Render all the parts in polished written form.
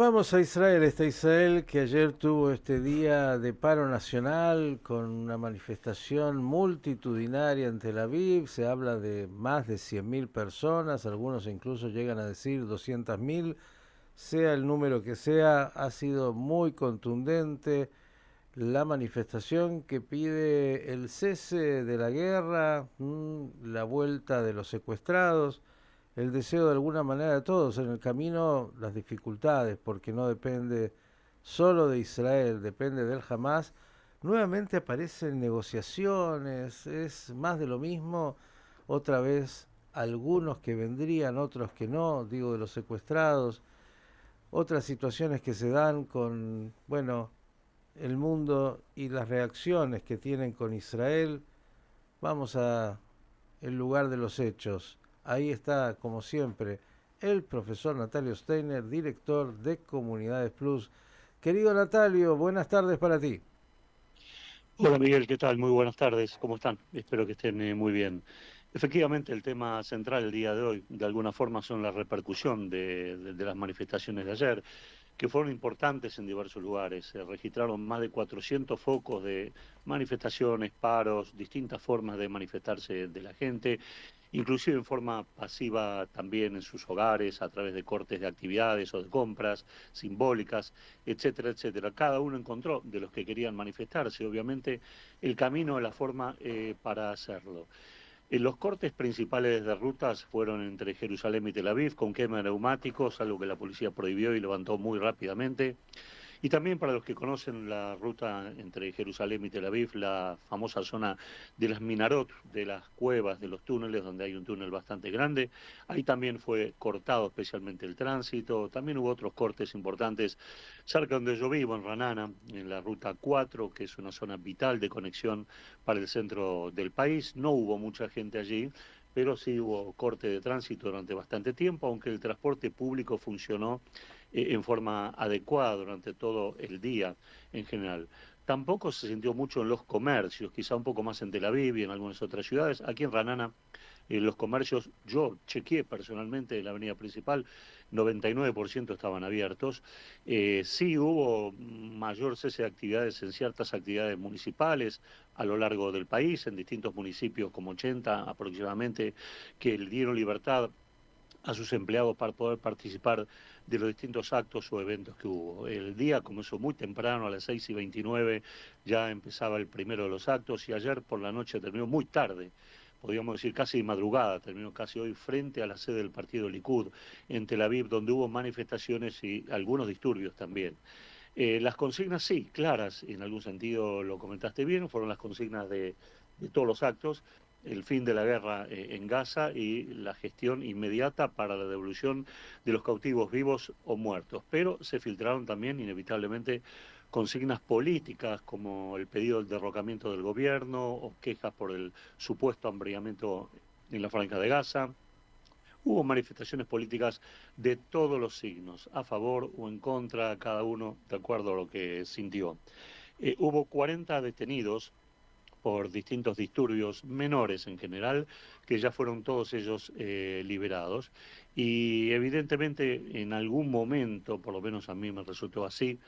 Vamos a Israel, Israel que ayer tuvo este día de paro nacional con una manifestación multitudinaria en Tel Aviv. Se habla de más de 100.000 personas, algunos incluso llegan a decir 200.000. Sea el número que sea, ha sido muy contundente la manifestación que pide el cese de la guerra, la vuelta de los secuestrados, el deseo de alguna manera de todos. En el camino las dificultades, porque no depende solo de Israel, depende del Hamas. Nuevamente aparecen negociaciones, es más de lo mismo, otra vez algunos que vendrían, otros que no, digo de los secuestrados, otras situaciones que se dan con, bueno, el mundo y las reacciones que tienen con Israel. Vamos a el lugar de los hechos. Ahí está, como siempre, el profesor Natalio Steiner, director de Comunidades Plus. Querido Natalio, buenas tardes para ti. Hola Miguel, ¿qué tal? Muy buenas tardes, ¿cómo están? Espero que estén muy bien. Efectivamente, el tema central el día de hoy, de alguna forma, son la repercusión de las manifestaciones de ayer, que fueron importantes en diversos lugares. Se registraron más de 400 focos de manifestaciones, paros, distintas formas de manifestarse de la gente, inclusive en forma pasiva también en sus hogares, a través de cortes de actividades o de compras simbólicas, etcétera, etcétera. Cada uno encontró de los que querían manifestarse, obviamente, el camino, la forma para hacerlo. Los cortes principales de rutas fueron entre Jerusalén y Tel Aviv, con quema de neumáticos, algo que la policía prohibió y levantó muy rápidamente. Y también para los que conocen la ruta entre Jerusalén y Tel Aviv, la famosa zona de las Minarot, de las cuevas, de los túneles, donde hay un túnel bastante grande, ahí también fue cortado especialmente el tránsito. También hubo otros cortes importantes cerca donde yo vivo, en Ranana, en la ruta 4, que es una zona vital de conexión para el centro del país. No hubo mucha gente allí, pero sí hubo corte de tránsito durante bastante tiempo, aunque el transporte público funcionó en forma adecuada durante todo el día en general. Tampoco se sintió mucho en los comercios, quizá un poco más en Tel Aviv y en algunas otras ciudades. Aquí en Ranana, los comercios, yo chequeé personalmente en la avenida principal, 99% estaban abiertos. Sí hubo mayor cese de actividades en ciertas actividades municipales a lo largo del país, en distintos municipios, como 80 aproximadamente, que le dieron libertad a sus empleados para poder participar de los distintos actos o eventos que hubo. El día comenzó muy temprano, a las 6:29, ya empezaba el primero de los actos y ayer por la noche terminó muy tarde, podríamos decir casi de madrugada, terminó casi hoy frente a la sede del partido Likud en Tel Aviv, donde hubo manifestaciones y algunos disturbios también. Las consignas sí, claras, en algún sentido lo comentaste bien, fueron las consignas de todos los actos, el fin de la guerra en Gaza y la gestión inmediata para la devolución de los cautivos vivos o muertos. Pero se filtraron también, inevitablemente, consignas políticas como el pedido del derrocamiento del gobierno o quejas por el supuesto hambriamiento en la franja de Gaza. Hubo manifestaciones políticas de todos los signos, a favor o en contra, cada uno de acuerdo a lo que sintió. Hubo 40 detenidos por distintos disturbios menores en general, que ya fueron todos ellos liberados. Y evidentemente en algún momento, por lo menos a mí me resultó así,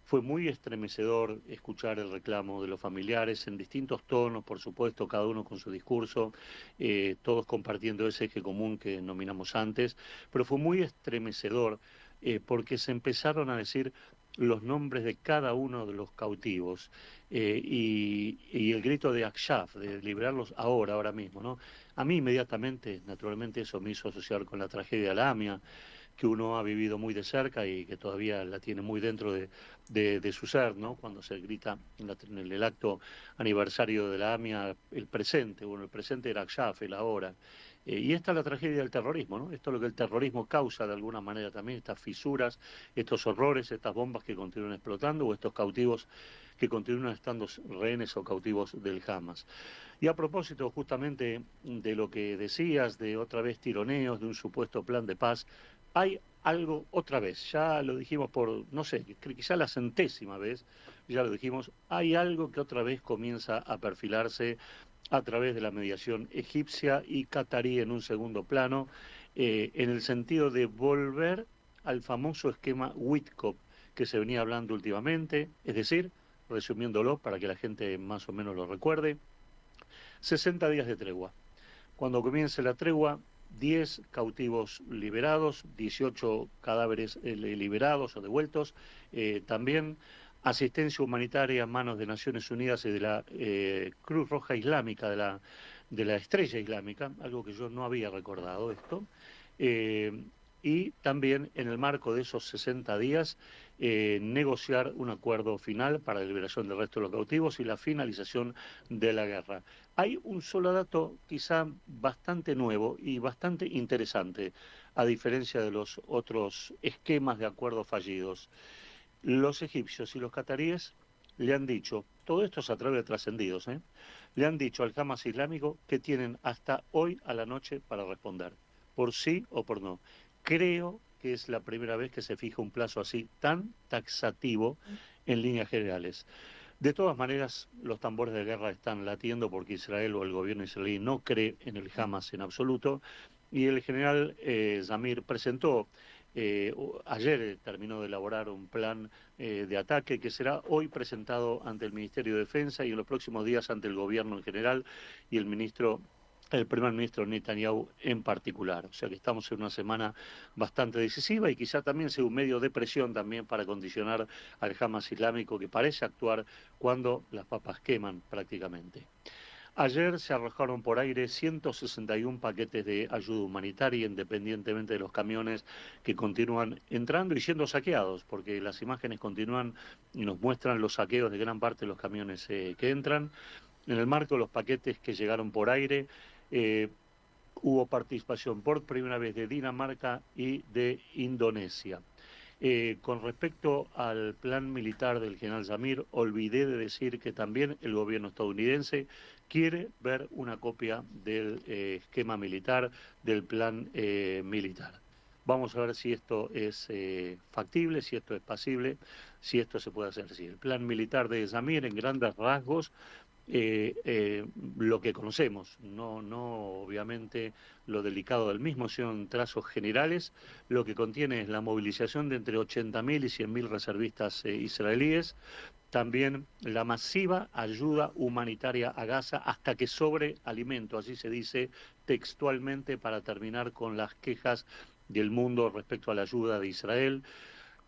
fue muy estremecedor escuchar el reclamo de los familiares en distintos tonos, por supuesto, cada uno con su discurso, todos compartiendo ese eje común que nominamos antes, pero fue muy estremecedor porque se empezaron a decir los nombres de cada uno de los cautivos y el grito de Akshaf, de liberarlos ahora, ahora mismo, ¿no? A mí inmediatamente, naturalmente, eso me hizo asociar con la tragedia de la AMIA, que uno ha vivido muy de cerca y que todavía la tiene muy dentro de su ser, ¿no? Cuando se grita en el acto aniversario de la AMIA, el presente, bueno, el presente era Akshaf, el ahora. Y esta es la tragedia del terrorismo, ¿no? Esto es lo que el terrorismo causa de alguna manera también, estas fisuras, estos horrores, estas bombas que continúan explotando o estos cautivos que continúan estando rehenes o cautivos del Hamas. Y a propósito justamente de lo que decías, de otra vez tironeos, de un supuesto plan de paz, hay algo otra vez, ya lo dijimos por, no sé, quizá la centésima vez, ya lo dijimos, hay algo que otra vez comienza a perfilarse a través de la mediación egipcia y catarí en un segundo plano, en el sentido de volver al famoso esquema Wittkopf que se venía hablando últimamente, es decir, resumiéndolo para que la gente más o menos lo recuerde, 60 días de tregua. Cuando comience la tregua, 10 cautivos liberados, 18 cadáveres liberados o devueltos, también asistencia humanitaria en manos de Naciones Unidas y de la Cruz Roja Islámica, de la Estrella Islámica, algo que yo no había recordado esto, y también en el marco de esos 60 días negociar un acuerdo final para la liberación del resto de los cautivos y la finalización de la guerra. Hay un solo dato quizá bastante nuevo y bastante interesante, a diferencia de los otros esquemas de acuerdos fallidos. Los egipcios y los cataríes le han dicho, todo esto es a través de trascendidos, le han dicho al Hamas islámico que tienen hasta hoy a la noche para responder, por sí o por no. Creo que es la primera vez que se fija un plazo así tan taxativo en líneas generales. De todas maneras, los tambores de guerra están latiendo porque Israel o el gobierno israelí no cree en el Hamas en absoluto, y el general Zamir presentó, ayer terminó de elaborar un plan de ataque que será hoy presentado ante el Ministerio de Defensa y en los próximos días ante el gobierno en general y el primer ministro Netanyahu en particular. O sea que estamos en una semana bastante decisiva y quizá también sea un medio de presión también para condicionar al Hamas islámico que parece actuar cuando las papas queman prácticamente. Ayer se arrojaron por aire 161 paquetes de ayuda humanitaria, independientemente de los camiones que continúan entrando y siendo saqueados, porque las imágenes continúan y nos muestran los saqueos de gran parte de los camiones que entran. En el marco de los paquetes que llegaron por aire, hubo participación por primera vez de Dinamarca y de Indonesia. Con respecto al plan militar del general Zamir, olvidé de decir que también el gobierno estadounidense quiere ver una copia del esquema militar, del plan militar. Vamos a ver si esto es factible, si esto es pasible, si esto se puede hacer. Sí, el plan militar de Zamir, en grandes rasgos, lo que conocemos, no obviamente lo delicado del mismo, sino en trazos generales, lo que contiene es la movilización de entre 80.000 y 100.000 reservistas israelíes, también la masiva ayuda humanitaria a Gaza hasta que sobre alimento, así se dice textualmente para terminar con las quejas del mundo respecto a la ayuda de Israel.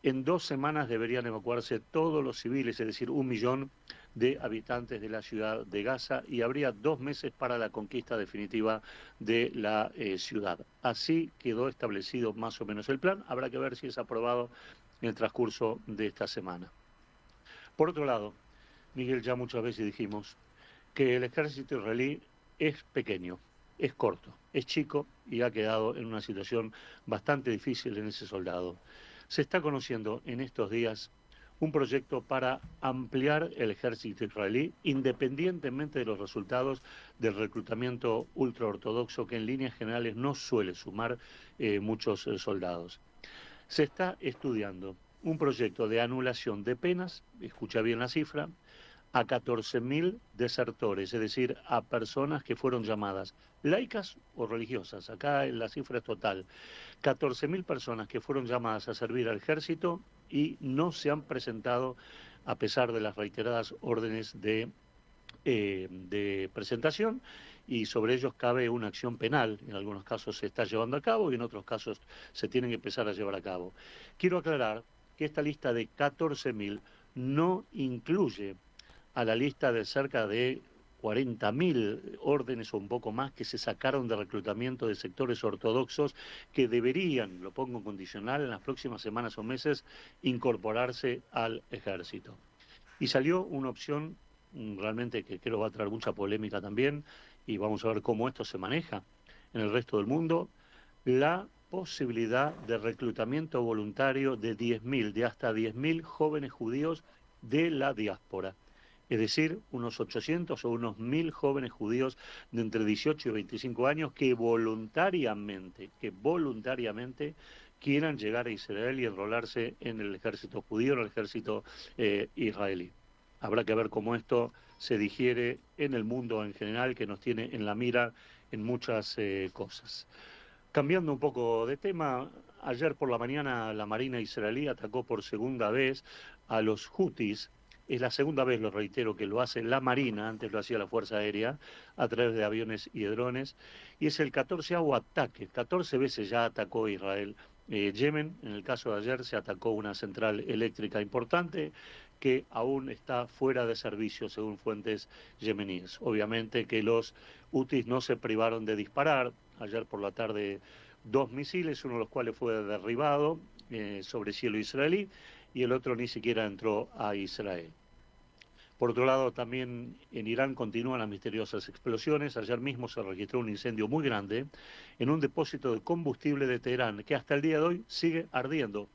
En 2 semanas deberían evacuarse todos los civiles, es decir, 1 millón de habitantes de la ciudad de Gaza, y habría 2 meses para la conquista definitiva de la ciudad. Así quedó establecido más o menos el plan. Habrá que ver si es aprobado en el transcurso de esta semana. Por otro lado, Miguel, ya muchas veces dijimos que el ejército israelí es pequeño, es corto, es chico y ha quedado en una situación bastante difícil en ese soldado. Se está conociendo en estos días un proyecto para ampliar el ejército israelí independientemente de los resultados del reclutamiento ultraortodoxo que en líneas generales no suele sumar muchos soldados. Se está estudiando un proyecto de anulación de penas, escucha bien la cifra, a 14.000 desertores, es decir, a personas que fueron llamadas laicas o religiosas. Acá la cifra es total. 14.000 personas que fueron llamadas a servir al ejército y no se han presentado a pesar de las reiteradas órdenes de presentación, y sobre ellos cabe una acción penal. En algunos casos se está llevando a cabo y en otros casos se tienen que empezar a llevar a cabo. Quiero aclarar que esta lista de 14.000 no incluye a la lista de cerca de 40.000 órdenes o un poco más que se sacaron de reclutamiento de sectores ortodoxos que deberían, lo pongo en condicional, en las próximas semanas o meses incorporarse al ejército. Y salió una opción realmente que creo va a traer mucha polémica también, y vamos a ver cómo esto se maneja en el resto del mundo, la posibilidad de reclutamiento voluntario de 10.000, de hasta 10.000 jóvenes judíos de la diáspora. Es decir, unos 800 o unos 1.000 jóvenes judíos de entre 18 y 25 años que voluntariamente quieran llegar a Israel y enrolarse en el ejército judío, en el ejército israelí. Habrá que ver cómo esto se digiere en el mundo en general, que nos tiene en la mira en muchas cosas. Cambiando un poco de tema, ayer por la mañana la Marina israelí atacó por segunda vez a los Houthis. Es la segunda vez, lo reitero, que lo hace la Marina, antes lo hacía la Fuerza Aérea, a través de aviones y de drones, y es el 14º ataque, 14 veces ya atacó Israel. Yemen, en el caso de ayer, se atacó una central eléctrica importante que aún está fuera de servicio, según fuentes yemeníes. Obviamente que los Houthis no se privaron de disparar. Ayer por la tarde 2 misiles, uno de los cuales fue derribado sobre cielo israelí y el otro ni siquiera entró a Israel. Por otro lado, también en Irán continúan las misteriosas explosiones. Ayer mismo se registró un incendio muy grande en un depósito de combustible de Teherán que hasta el día de hoy sigue ardiendo.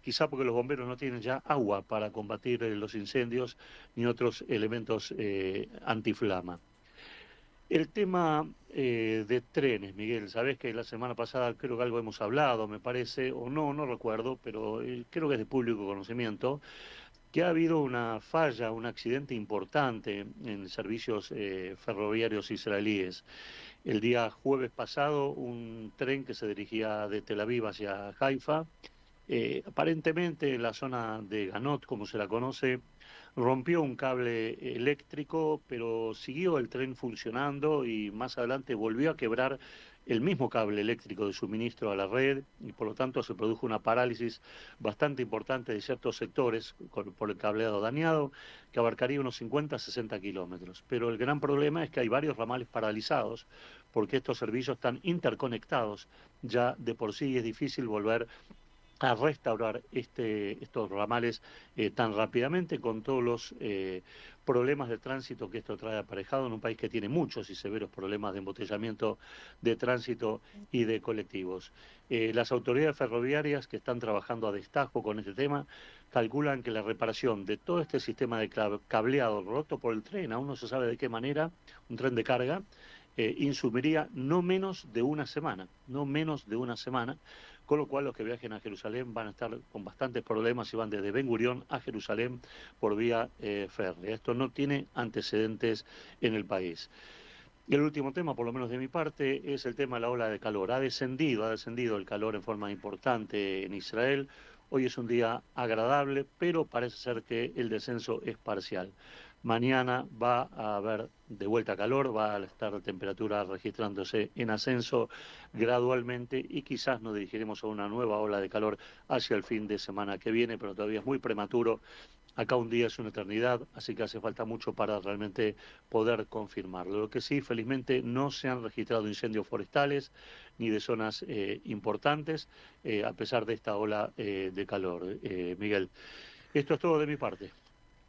Quizá porque los bomberos no tienen ya agua para combatir los incendios ni otros elementos antiflama. El tema de trenes, Miguel, sabés que la semana pasada creo que algo hemos hablado, me parece, o no, no recuerdo, pero creo que es de público conocimiento, que ha habido una falla, un accidente importante en servicios ferroviarios israelíes. El día jueves pasado, un tren que se dirigía de Tel Aviv hacia Haifa, aparentemente en la zona de Ganot, como se la conoce, rompió un cable eléctrico, pero siguió el tren funcionando y más adelante volvió a quebrar el mismo cable eléctrico de suministro a la red y por lo tanto se produjo una parálisis bastante importante de ciertos sectores por el cableado dañado que abarcaría unos 50-60 kilómetros. Pero el gran problema es que hay varios ramales paralizados porque estos servicios están interconectados ya de por sí y es difícil volver a restaurar estos ramales tan rápidamente con todos los problemas de tránsito que esto trae aparejado en un país que tiene muchos y severos problemas de embotellamiento de tránsito y de colectivos. Las autoridades ferroviarias que están trabajando a destajo con este tema calculan que la reparación de todo este sistema de cableado roto por el tren, aún no se sabe de qué manera, un tren de carga, insumiría no menos de una semana, no menos de una semana, con lo cual los que viajen a Jerusalén van a estar con bastantes problemas si van desde Ben Gurión a Jerusalén por vía férrea. Esto no tiene antecedentes en el país. Y el último tema, por lo menos de mi parte, es el tema de la ola de calor. Ha descendido el calor en forma importante en Israel. Hoy es un día agradable, pero parece ser que el descenso es parcial. Mañana va a haber de vuelta calor, va a estar la temperatura registrándose en ascenso gradualmente y quizás nos dirigiremos a una nueva ola de calor hacia el fin de semana que viene, pero todavía es muy prematuro. Acá un día es una eternidad, así que hace falta mucho para realmente poder confirmarlo. Lo que sí, felizmente, no se han registrado incendios forestales ni de zonas importantes, a pesar de esta ola de calor. Miguel, esto es todo de mi parte.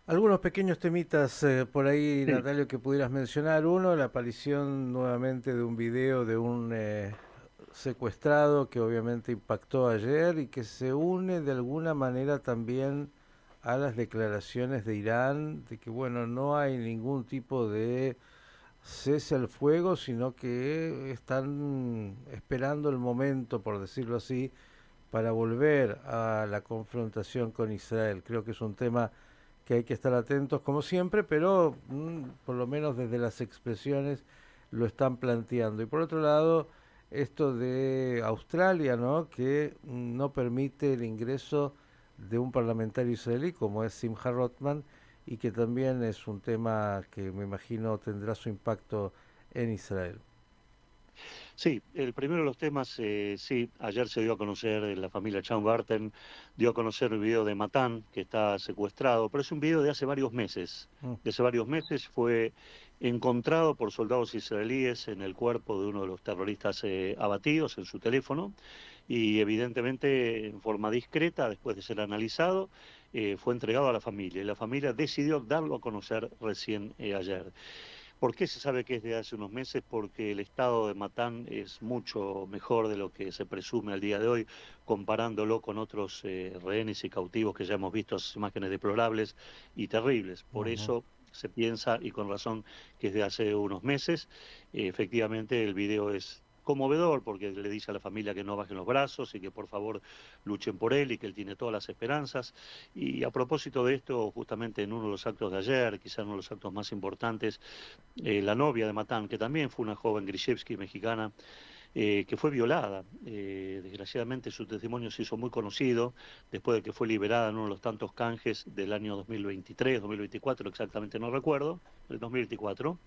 Algunos pequeños temitas por ahí, Sí. Natalio, que pudieras mencionar. Uno, la aparición nuevamente de un video de un secuestrado que obviamente impactó ayer y que se une de alguna manera también a las declaraciones de Irán de que, bueno, no hay ningún tipo de cese al fuego, sino que están esperando el momento, por decirlo así, para volver a la confrontación con Israel. Creo que es un tema que hay que estar atentos como siempre, pero por lo menos desde las expresiones lo están planteando. Y por otro lado, esto de Australia, ¿no? Que no permite el ingreso de un parlamentario israelí como es Simcha Rotman y que también es un tema que me imagino tendrá su impacto en Israel. Sí, el primero de los temas, sí, ayer se dio a conocer, la familia Chaungarten dio a conocer el video de Matán, que está secuestrado, pero es un video de hace varios meses. Mm. De hace varios meses fue encontrado por soldados israelíes en el cuerpo de uno de los terroristas abatidos en su teléfono y evidentemente en forma discreta, después de ser analizado, fue entregado a la familia y la familia decidió darlo a conocer recién ayer. ¿Por qué se sabe que es de hace unos meses? Porque el estado de Matán es mucho mejor de lo que se presume al día de hoy, comparándolo con otros rehenes y cautivos que ya hemos visto, esas imágenes deplorables y terribles. Por Ujú. eso se piensa, y con razón, que es de hace unos meses. Efectivamente, el video es conmovedor porque le dice a la familia que no bajen los brazos y que por favor luchen por él y que él tiene todas las esperanzas. Y a propósito de esto, justamente en uno de los actos de ayer, quizá uno de los actos más importantes, la novia de Matán, que también fue una joven Grishevsky mexicana, que fue violada. Desgraciadamente su testimonio se hizo muy conocido después de que fue liberada en uno de los tantos canjes del año 2023, 2024, exactamente no recuerdo, el 2024.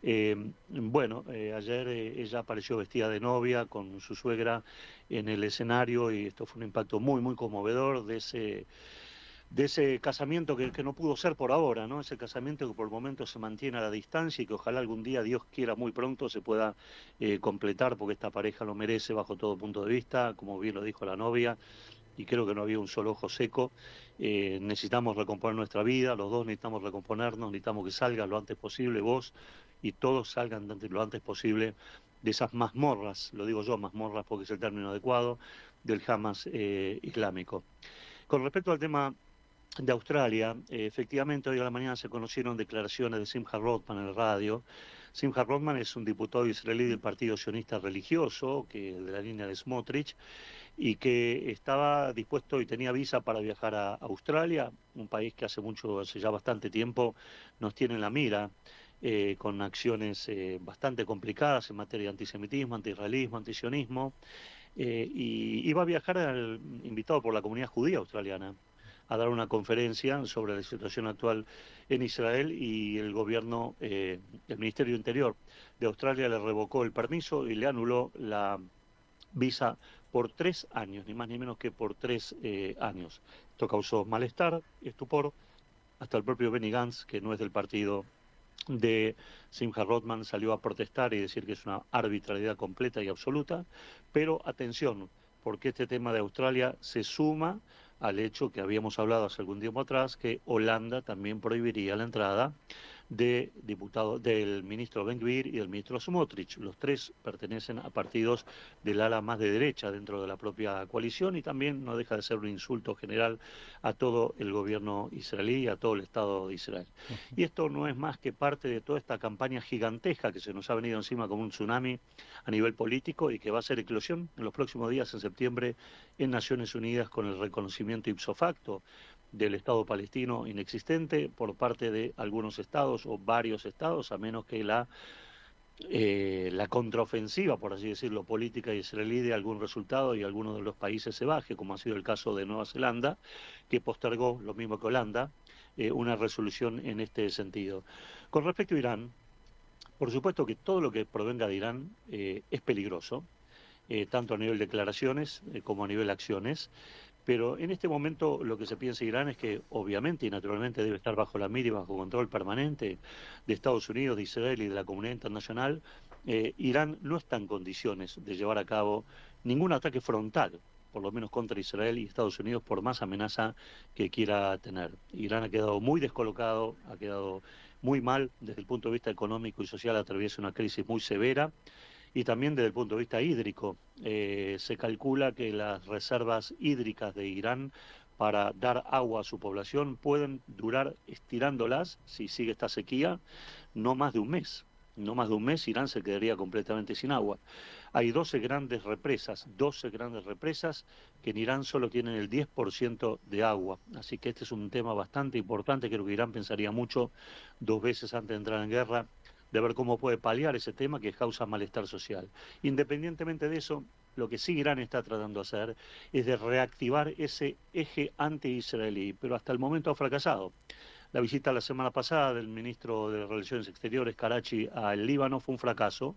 Ayer ella apareció vestida de novia con su suegra en el escenario y esto fue un impacto muy, muy conmovedor de ese casamiento que no pudo ser por ahora, ¿no? Ese casamiento que por el momento se mantiene a la distancia y que ojalá algún día, Dios quiera, muy pronto se pueda completar, porque esta pareja lo merece bajo todo punto de vista, como bien lo dijo la novia, y creo que no había un solo ojo seco. Necesitamos recomponer nuestra vida, los dos necesitamos recomponernos, necesitamos que salga lo antes posible, vos y todos salgan lo antes posible de esas mazmorras, lo digo yo, mazmorras porque es el término adecuado, del Hamas islámico. Con respecto al tema de Australia, efectivamente hoy a la mañana se conocieron declaraciones de Simcha Rothman en el radio. Simcha Rothman es un diputado israelí del Partido Sionista Religioso, de la línea de Smotrich, y que estaba dispuesto y tenía visa para viajar a Australia, un país que hace ya bastante tiempo nos tiene en la mira, con acciones bastante complicadas en materia de antisemitismo, antiisraelismo, antisionismo, y iba a viajar invitado por la comunidad judía australiana a dar una conferencia sobre la situación actual en Israel, y el gobierno, el Ministerio Interior de Australia le revocó el permiso y le anuló la visa por 3 años, ni más ni menos que por 3 años. Esto causó malestar, estupor, hasta el propio Benny Gantz, que no es del partido de Simcha Rothman, salió a protestar y decir que es una arbitrariedad completa y absoluta, pero atención, porque este tema de Australia se suma al hecho que habíamos hablado hace algún tiempo atrás, que Holanda también prohibiría la entrada del ministro Ben-Gvir y del ministro Smotrich. Los tres pertenecen a partidos del ala más de derecha dentro de la propia coalición, y también no deja de ser un insulto general a todo el gobierno israelí y a todo el Estado de Israel. Y esto no es más que parte de toda esta campaña gigantesca que se nos ha venido encima como un tsunami a nivel político y que va a ser eclosión en los próximos días, en septiembre, en Naciones Unidas, con el reconocimiento ipso facto del Estado palestino inexistente por parte de algunos estados o varios estados, a menos que la contraofensiva, por así decirlo, política israelí de algún resultado y alguno de los países se baje, como ha sido el caso de Nueva Zelanda, que postergó, lo mismo que Holanda, una resolución en este sentido. Con respecto a Irán, por supuesto que todo lo que provenga de Irán es peligroso, tanto a nivel declaraciones como a nivel acciones. Pero en este momento lo que se piensa Irán es que obviamente y naturalmente debe estar bajo la mira y bajo control permanente de Estados Unidos, de Israel y de la comunidad internacional. Irán no está en condiciones de llevar a cabo ningún ataque frontal, por lo menos contra Israel y Estados Unidos, por más amenaza que quiera tener. Irán ha quedado muy descolocado, ha quedado muy mal desde el punto de vista económico y social, atraviesa una crisis muy severa, y también desde el punto de vista hídrico. Se calcula que las reservas hídricas de Irán para dar agua a su población pueden durar, estirándolas, si sigue esta sequía, no más de un mes. No más de un mes Irán se quedaría completamente sin agua. Hay 12 grandes represas que en Irán solo tienen el 10% de agua. Así que este es un tema bastante importante. Creo que Irán pensaría mucho 2 veces antes de entrar en guerra, de ver cómo puede paliar ese tema que causa malestar social. Independientemente de eso, lo que sí Irán está tratando de hacer es de reactivar ese eje anti-israelí, pero hasta el momento ha fracasado. La visita la semana pasada del ministro de Relaciones Exteriores, Karachi, al Líbano fue un fracaso,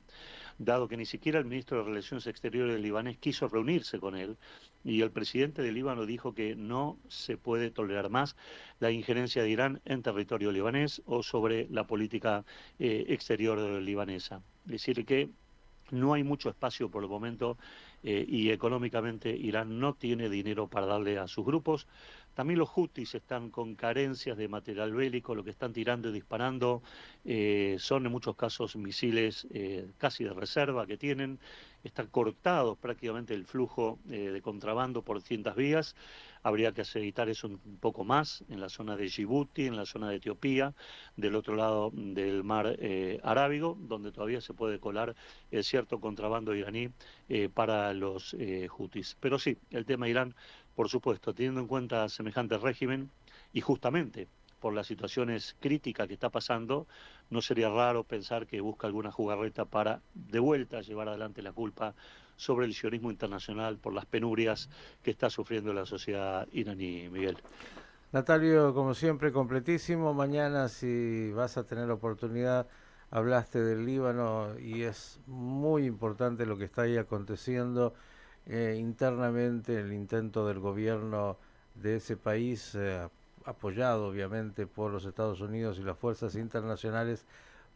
dado que ni siquiera el ministro de Relaciones Exteriores libanés quiso reunirse con él, y el presidente del Líbano dijo que no se puede tolerar más la injerencia de Irán en territorio libanés o sobre la política exterior libanesa. Es decir, que no hay mucho espacio por el momento, y económicamente Irán no tiene dinero para darle a sus grupos. También los Houthis están con carencias de material bélico, lo que están tirando y disparando son en muchos casos misiles casi de reserva que tienen. Está cortado prácticamente el flujo de contrabando por distintas vías. Habría que aceitar eso un poco más en la zona de Djibouti, en la zona de Etiopía, del otro lado del mar Arábigo, donde todavía se puede colar cierto contrabando iraní para los Houthis. Pero sí, el tema Irán, por supuesto, teniendo en cuenta semejante régimen, y justamente por las situaciones críticas que está pasando, no sería raro pensar que busca alguna jugarreta para de vuelta llevar adelante la culpa sobre el sionismo internacional por las penurias que está sufriendo la sociedad iraní, Miguel. Natalio, como siempre, completísimo. Mañana, si vas a tener oportunidad, hablaste del Líbano y es muy importante lo que está ahí aconteciendo internamente, el intento del gobierno de ese país, apoyado obviamente por los Estados Unidos y las fuerzas internacionales,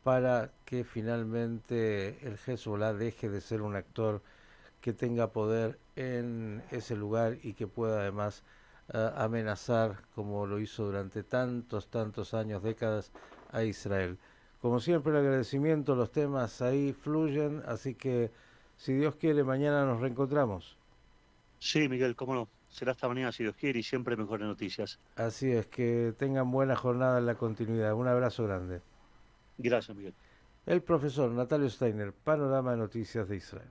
para que finalmente el Hezbollah deje de ser un actor que tenga poder en ese lugar y que pueda además amenazar, como lo hizo durante tantos años, décadas, a Israel. Como siempre, el agradecimiento, los temas ahí fluyen, así que si Dios quiere, mañana nos reencontramos. Sí, Miguel, cómo no. Será esta mañana si Dios quiere y siempre mejores noticias. Así es, que tengan buena jornada en la continuidad. Un abrazo grande. Gracias, Miguel. El profesor Natalio Steiner, Panorama de Noticias de Israel.